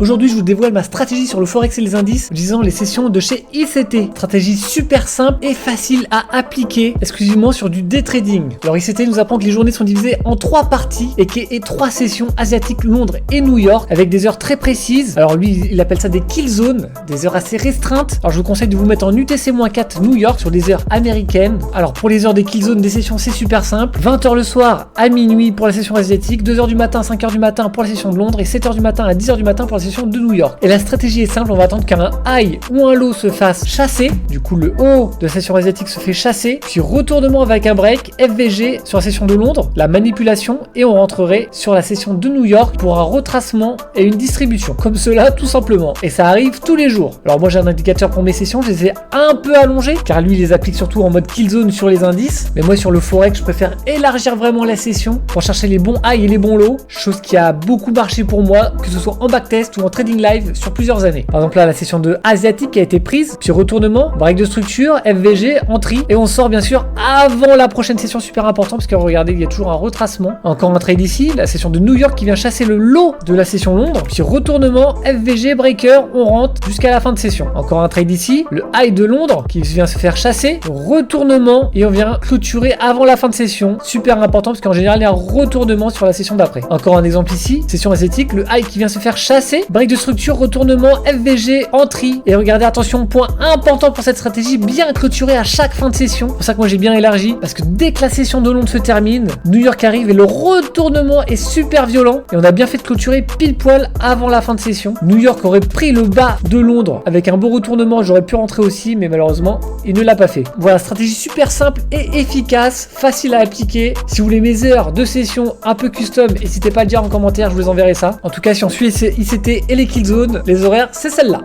Aujourd'hui, je vous dévoile ma stratégie sur le Forex et les indices, en disant les sessions de chez ICT. Stratégie super simple et facile à appliquer exclusivement sur du day trading. Alors ICT nous apprend que les journées sont divisées en 3 parties et qu'il y a 3 sessions asiatiques, Londres et New York, avec des heures très précises. Alors lui, il appelle ça des kill zones, des heures assez restreintes. Alors je vous conseille de vous mettre en UTC-4 New York sur des heures américaines. Alors pour les heures des kill zones des sessions, c'est super simple. 20h le soir à minuit pour la session asiatique, 2h du matin à 5h du matin pour la session de Londres et 7h du matin à 10h du matin pour la session de New York. Et la stratégie est simple, on va attendre qu'un high ou un low se fasse chasser. Du coup, le haut de la session asiatique se fait chasser, puis retournement avec un break, FVG sur la session de Londres, la manipulation, et on rentrerait sur la session de New York pour un retracement et une distribution. Comme cela, tout simplement. Et ça arrive tous les jours. Alors moi, j'ai un indicateur pour mes sessions, je les ai un peu allongés, car lui, il les applique surtout en mode kill zone sur les indices. Mais moi, sur le Forex, je préfère élargir vraiment la session pour chercher les bons highs et les bons lows, chose qui a beaucoup marché pour moi, que ce soit en backtest ou en trading live sur plusieurs années. Par exemple là, la session de asiatique qui a été prise, puis retournement, break de structure, FVG, entry, et on sort bien sûr avant la prochaine session super importante, parce que regardez, il y a toujours un retracement. Encore un trade ici, la session de New York qui vient chasser le lot de la session Londres, puis retournement, FVG, breaker, on rentre jusqu'à la fin de session. Encore un trade ici, le high de Londres qui vient se faire chasser, retournement, et on vient clôturer avant la fin de session. Super important parce qu'en général, il y a un retournement sur la session d'après. Encore un exemple ici, session asiatique, le high qui vient se faire chasser, break de structure, retournement, FVG, entry, et regardez, attention, point important pour cette stratégie, bien clôturer à chaque fin de session. C'est pour ça que moi j'ai bien élargi, parce que dès que la session de Londres se termine, New York arrive et le retournement est super violent, et on a bien fait de clôturer pile poil avant la fin de session. New York aurait pris le bas de Londres avec un beau retournement, j'aurais pu rentrer aussi, mais malheureusement il ne l'a pas fait. Voilà, stratégie super simple et efficace, facile à appliquer. Si vous voulez mes heures de session un peu custom, n'hésitez pas à le dire en commentaire, je vous enverrai ça. En tout cas, si on suit ICT et les kill zones, les horaires, c'est celle-là.